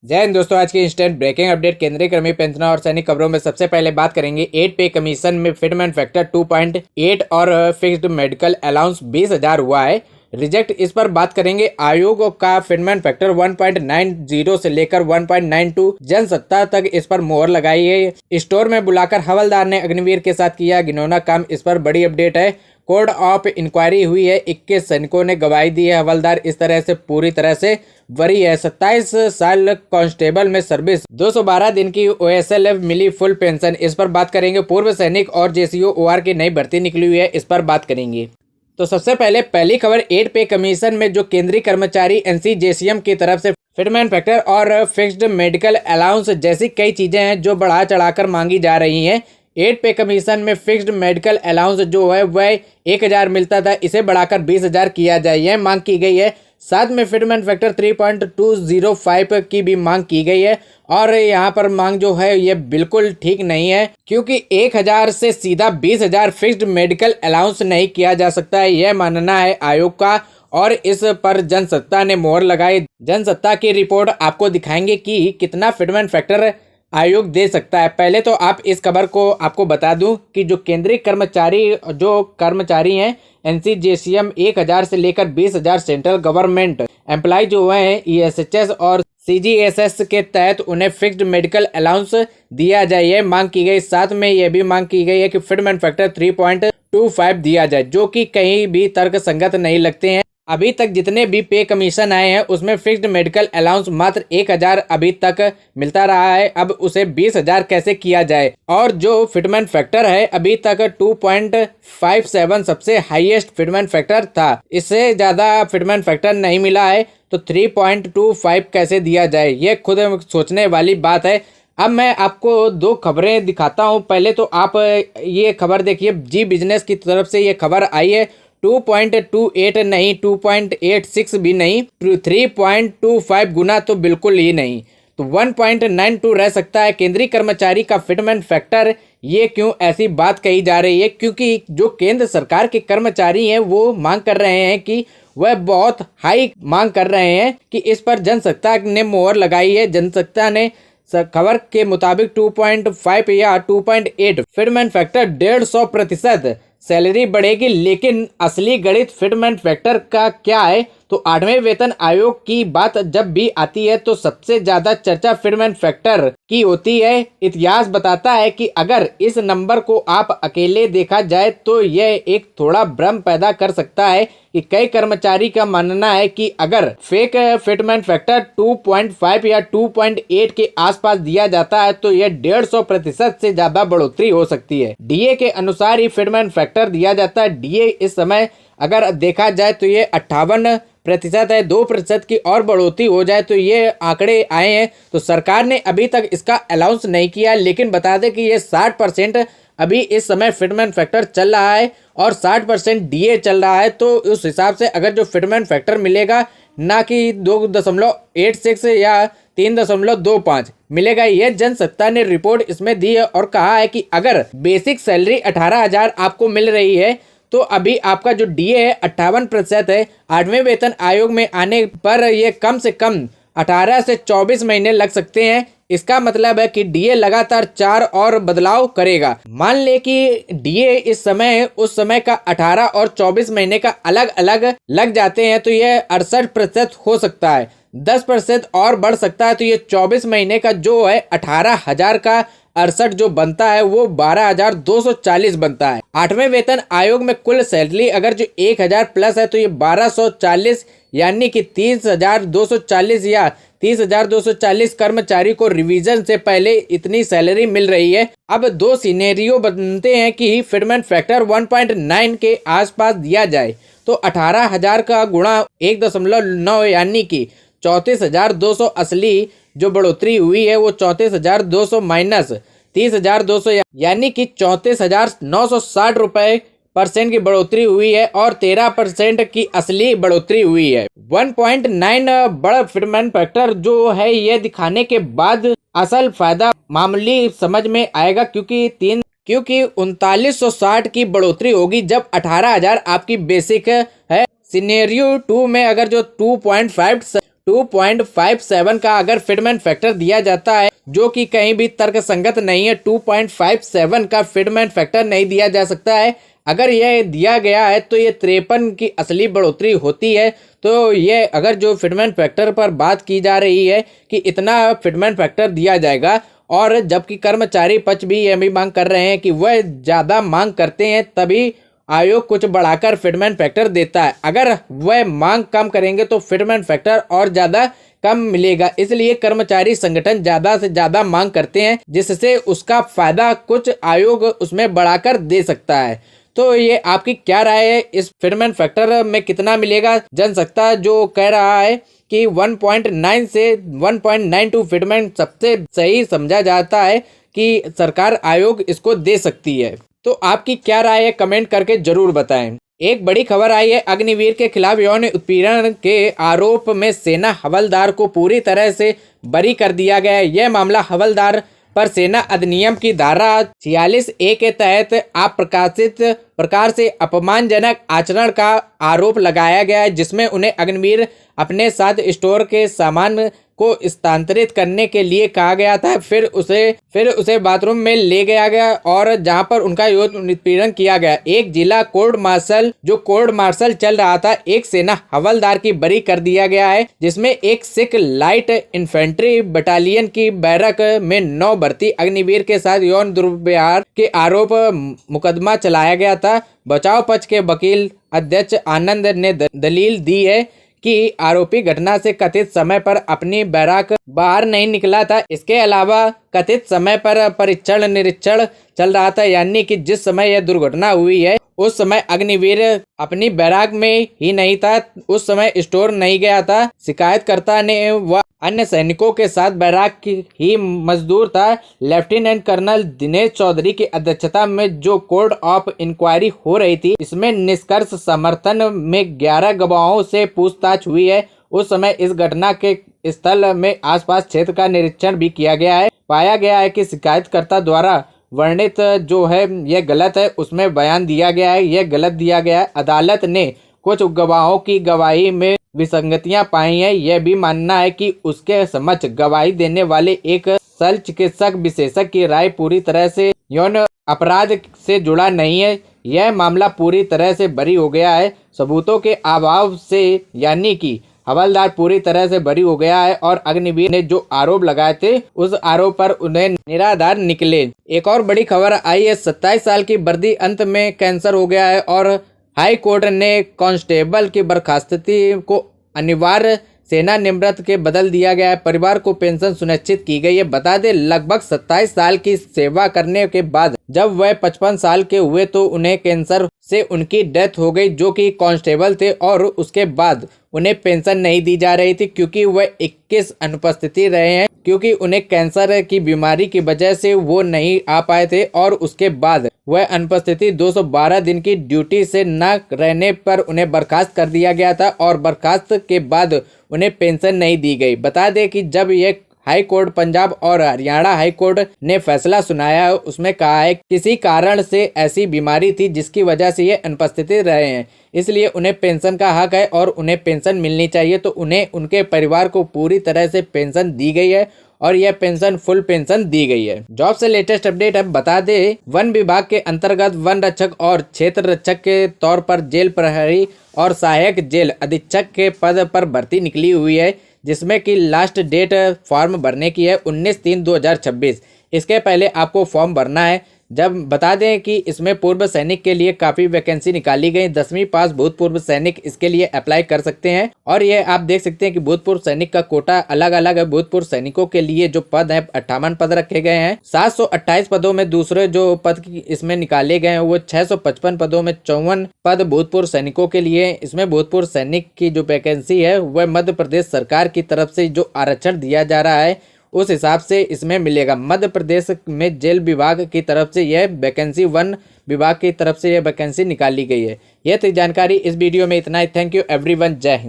जय हिंद दोस्तों, आज की इंस्टेंट ब्रेकिंग अपडेट। केंद्रीय कर्मी पेंशनर और सैनिक खबरों में सबसे पहले बात करेंगे 8 पे कमीशन में फिटमेंट फैक्टर 2.8 और फिक्स्ड मेडिकल अलाउंस 20,000 हुआ है रिजेक्ट। इस पर बात करेंगे। आयोग का फिटमेंट फैक्टर 1.90 से लेकर 1.92 जनसत्ता तक इस पर मोहर लगाई है। स्टोर में बुलाकर हवलदार ने अग्निवीर के साथ किया घिनौना काम। इस पर बड़ी अपडेट है। कोर्ट ऑफ इंक्वायरी हुई है। 21 सैनिकों ने गवाही दी है। हवलदार इस तरह से पूरी तरह से वरी है। 27 साल कांस्टेबल में सर्विस, 212 दिन की OSLF मिली फुल पेंशन। इस पर बात करेंगे। पूर्व सैनिक और JCO OR की नई भर्ती निकली हुई है, इस पर बात करेंगे। तो सबसे पहले पहली खबर 8 पे कमीशन में जो केंद्रीय कर्मचारी NCJCM की तरफ से फिटमेंट फैक्टर और फिक्स्ड मेडिकल अलाउंस जैसी कई चीजें हैं जो बढ़ा चढ़ाकर मांगी जा रही हैं। 8 पे कमीशन में फिक्स्ड मेडिकल अलाउंस जो है वह 1,000 मिलता था, इसे बढ़ाकर 20,000 किया जाए, यह मांग की गई है। साथ में फिटमेंट फैक्टर 3.205 की भी मांग की गई है। और यहाँ पर मांग जो है ये बिल्कुल ठीक नहीं है, क्योंकि 1,000 से सीधा 20,000 फिक्स्ड मेडिकल अलाउंस नहीं किया जा सकता है, यह मानना है आयोग का। और इस पर जनसत्ता ने मोहर लगाई। जनसत्ता की रिपोर्ट आपको दिखाएंगे कि कितना फिटमेंट फैक्टर आयोग दे सकता है। पहले तो आप इस खबर को आपको बता दूं कि जो केंद्रीय कर्मचारी हैं NCJCM 1,000 से लेकर 20,000 सेंट्रल गवर्नमेंट एम्प्लॉय जो हैं ESHS और CGSS के तहत उन्हें फिक्स्ड मेडिकल अलाउंस दिया जाए, यह मांग की गई। साथ में यह भी मांग की गई है कि फिटमेंट फैक्टर 3.25 दिया जाए, जो कि कहीं भी तर्क संगत नहीं लगते हैं। अभी तक जितने भी पे कमीशन आए हैं उसमें फिक्स्ड मेडिकल अलाउंस मात्र 1,000 अभी तक मिलता रहा है, अब उसे 20,000 कैसे किया जाए। और जो फिटमेंट फैक्टर है अभी तक 2.57 सबसे हाईएस्ट फिटमेंट फैक्टर था, इससे ज्यादा फिटमेंट फैक्टर नहीं मिला है, तो 3.25 कैसे दिया जाए, ये खुद सोचने वाली बात है। अब मैं आपको दो खबरें दिखाता हूं। पहले तो आप ये खबर देखिए, जी बिजनेस की तरफ से ये खबर आई है। 2.28 नहीं, 2.86 भी नहीं, 3.25 गुना तो बिल्कुल ही नहीं, तो 1.92 रह सकता है केंद्रीय कर्मचारी का फिटमेंट फैक्टर। ये क्यों ऐसी बात कही जा रही है? क्योंकि जो केंद्र सरकार के कर्मचारी हैं वो मांग कर रहे हैं कि वह बहुत हाई मांग कर रहे हैं कि इस पर जनसत्ता ने मोहर लगाई है। जनसत्ता ने खबर के मुताबिक 2.5 या 2.8 फिटमेंट फैक्टर 150% सैलरी बढ़ेगी। लेकिन असली गणित फिटमेंट फैक्टर का क्या है? तो 8वें वेतन आयोग की बात जब भी आती है तो सबसे ज्यादा चर्चा फिटमेंट फैक्टर की होती है। इतिहास बताता है कि अगर इस नंबर को आप अकेले देखा जाए तो यह एक थोड़ा भ्रम पैदा कर सकता है कि कई कर्मचारी का मानना है कि अगर फेक फिटमेंट फैक्टर 2.5 या 2.8 के आसपास दिया जाता है तो यह 150% से ज्यादा बढ़ोतरी हो सकती है। DA के अनुसार ही फिटमेंट फैक्टर दिया जाता है। DA इस समय अगर देखा जाए तो ये 58% है, 2% की और बढ़ोतरी हो जाए तो ये आंकड़े आए हैं। तो सरकार ने अभी तक इसका अलाउंस नहीं किया, लेकिन बता दें कि ये 60% अभी इस समय फिटमेंट फैक्टर चल रहा है और 60% DA चल रहा है। तो उस हिसाब से अगर जो फिटमेंट फैक्टर मिलेगा ना कि 2.86 या 3.25 मिलेगा, यह जनसत्ता ने रिपोर्ट इसमें दी है। और कहा है कि अगर बेसिक सैलरी 18,000 आपको मिल रही है तो अभी आपका जो DA है 58% है। 8वें वेतन आयोग में आने पर यह कम से कम 18 से 24 महीने लग सकते हैं। इसका मतलब है कि DA लगातार 4 और बदलाव करेगा। मान ले कि DA इस समय उस समय का 18 और 24 महीने का अलग अलग लग जाते हैं तो यह 68% हो सकता है, 10% और बढ़ सकता है। तो ये 24 महीने का जो है 18,000 का 68 जो बनता है वो 12,240 बनता है। 8वें वेतन आयोग में कुल सैलरी अगर जो 1,000 प्लस है तो ये 1,240 यानी कि 30,240 या 30,240 कर्मचारी को रिवीजन से पहले इतनी सैलरी मिल रही है। अब दो सिनेरियो बनते हैं कि फिटमेंट फैक्टर 1.9 के आसपास दिया जाए तो 18,000 का गुणा 1.9 यानी कि 34,200 असली जो बढ़ोतरी हुई है वो 34,200 माइनस 30,200 यानी कि 34,960 रुपए % की बढ़ोतरी हुई है और 13% की असली बढ़ोतरी हुई है। 1.9 बड़ा फिटमेंट फैक्टर जो है यह दिखाने के बाद असल फायदा मामूली समझ में आएगा, क्योंकि 3960 की बढ़ोतरी होगी जब 18,000 आपकी बेसिक है। सिनेरियो 2 में अगर जो 2.57 का अगर फिटमेंट फैक्टर दिया जाता है, जो कि कहीं भी तर्क संगत नहीं है। 2.57 का फिटमेंट फैक्टर नहीं दिया जा सकता है। अगर यह दिया गया है तो ये 53 की असली बढ़ोतरी होती है। तो ये अगर जो फिटमेंट फैक्टर पर बात की जा रही है कि इतना फिटमेंट फैक्टर दिया जाएगा, और जबकि कर्मचारी पक्ष भी ये भी मांग कर रहे हैं कि वह ज़्यादा मांग करते हैं तभी आयोग कुछ बढ़ाकर फिटमेंट फैक्टर देता है। अगर वह मांग कम करेंगे तो फिटमेंट फैक्टर और ज़्यादा कम मिलेगा। इसलिए कर्मचारी संगठन ज़्यादा से ज़्यादा मांग करते हैं, जिससे उसका फायदा कुछ आयोग उसमें बढ़ाकर दे सकता है। तो ये आपकी क्या राय है, इस फिटमेंट फैक्टर में कितना मिलेगा? जनसत्ता जो कह रहा है कि 1.9 से 1.92 फिटमेंट सबसे सही समझा जाता है कि सरकार आयोग इसको दे सकती है। तो आपकी क्या राय है, कमेंट करके जरूर बताएं। एक बड़ी खबर आई है, अग्निवीर के खिलाफ यौन उत्पीड़न के आरोप में सेना हवलदार को पूरी तरह से बरी कर दिया गया है। यह मामला हवलदार पर सेना अधिनियम की धारा 46A के तहत अप्रकाशित प्रकार से अपमानजनक आचरण का आरोप लगाया गया है, जिसमें उन्हें अग्निवीर अपने साथ स्टोर के सामान को स्थानांतरित करने के लिए कहा गया था। फिर उसे बाथरूम में ले गया और जहां पर उनका यौन उत्पीड़न किया गया। एक जिला कोर्ट मार्शल चल रहा था, एक सेना हवलदार की बरी कर दिया गया है, जिसमें एक सिख लाइट इन्फेंट्री बटालियन की बैरक में 9 भर्ती अग्निवीर के साथ यौन दुर्व्यवहार के आरोप मुकदमा चलाया गया था। बचाव पक्ष के वकील अध्यक्ष आनंद ने दलील दी है कि आरोपी घटना से कथित समय पर अपनी बैराक बाहर नहीं निकला था। इसके अलावा कथित समय पर परीक्षण निरीक्षण चल रहा था, यानी कि जिस समय यह दुर्घटना हुई है उस समय अग्निवीर अपनी बैराक में ही नहीं था, उस समय स्टोर नहीं गया था। शिकायतकर्ता ने वह अन्य सैनिकों के साथ बैराक की ही मजदूर था। लेफ्टिनेंट कर्नल दिनेश चौधरी की अध्यक्षता में जो कोर्ट ऑफ इंक्वायरी हो रही थी, इसमें निष्कर्ष समर्थन में 11 गवाहों से पूछताछ हुई है। उस समय इस घटना के स्थल में आसपास क्षेत्र का निरीक्षण भी किया गया है। पाया गया है कि शिकायतकर्ता द्वारा वर्णित जो है यह गलत है, उसमें बयान दिया गया है यह गलत दिया गया है। अदालत ने कुछ गवाहों की गवाही में विसंगतियां पाई हैं। यह भी मानना है कि उसके समक्ष गवाही देने वाले एक शल्य चिकित्सक विशेषज्ञ की राय पूरी तरह से यौन अपराध से जुड़ा नहीं है। यह मामला पूरी तरह से बरी हो गया है सबूतों के अभाव से, यानी कि हवलदार पूरी तरह से बरी हो गया है और अग्निवीर ने जो आरोप लगाए थे उस आरोप पर उन्हें निराधार निकले। एक और बड़ी खबर आई है, 27 साल की वर्दी अंत में कैंसर हो गया है और हाई कोर्ट ने कांस्टेबल की बर्खास्तगी को अनिवार्य सेवानिवृत्त के बदल दिया गया है। परिवार को पेंशन सुनिश्चित की गई है। बता दें, लगभग 27 साल की सेवा करने के बाद जब वह 55 साल के हुए तो उन्हें कैंसर से उनकी डेथ हो गई, जो कि कांस्टेबल थे, और उसके बाद उन्हें पेंशन नहीं दी जा रही थी क्योंकि वह 21 अनुपस्थिति रहे हैं, क्योंकि उन्हें कैंसर की बीमारी की वजह से वो नहीं आ पाए थे। और उसके बाद वह अनुपस्थिति 212 दिन की ड्यूटी से न रहने पर उन्हें बर्खास्त कर दिया गया था और बर्खास्त के बाद उन्हें पेंशन नहीं दी गई। बता दें कि जब यह हाई कोर्ट पंजाब और हरियाणा हाई कोर्ट ने फैसला सुनाया है, उसमें कहा है किसी कारण से ऐसी बीमारी थी जिसकी वजह से ये अनुपस्थित रहे हैं, इसलिए उन्हें पेंशन का हक है और उन्हें पेंशन मिलनी चाहिए। तो उन्हें उनके परिवार को पूरी तरह से पेंशन दी गई है और यह पेंशन फुल पेंशन दी गई है। जॉब से लेटेस्ट अपडेट अब बता दें, वन विभाग के अंतर्गत वन रक्षक और क्षेत्र रक्षक के तौर पर जेल प्रहरी और सहायक जेल अधीक्षक के पद पर भर्ती निकली हुई है, जिसमें कि लास्ट डेट फॉर्म भरने की है 19/3/2026। इसके पहले आपको फॉर्म भरना है। जब बता दें कि इसमें पूर्व सैनिक के लिए काफ़ी वैकेंसी निकाली गई। 10वीं पास भूतपूर्व सैनिक इसके लिए अप्लाई कर सकते हैं और ये आप देख सकते हैं कि भूतपूर्व सैनिक का कोटा अलग अलग है। भूतपूर्व सैनिकों के लिए जो पद है 58 पद रखे गए हैं। 728 पदों में दूसरे जो पद इसमें निकाले गए हैं वो 655 पदों में 54 पद भूतपूर्व सैनिकों के लिए। इसमें भूतपूर्व सैनिक की जो वैकेंसी है वह मध्य प्रदेश सरकार की तरफ से जो आरक्षण दिया जा रहा है उस हिसाब से इसमें मिलेगा। मध्य प्रदेश में जेल विभाग की तरफ से यह वैकेंसी, वन विभाग की तरफ से यह वैकेंसी निकाली गई है। यह थी जानकारी इस वीडियो में, इतना ही। थैंक यू एवरीवन, जय हिंद।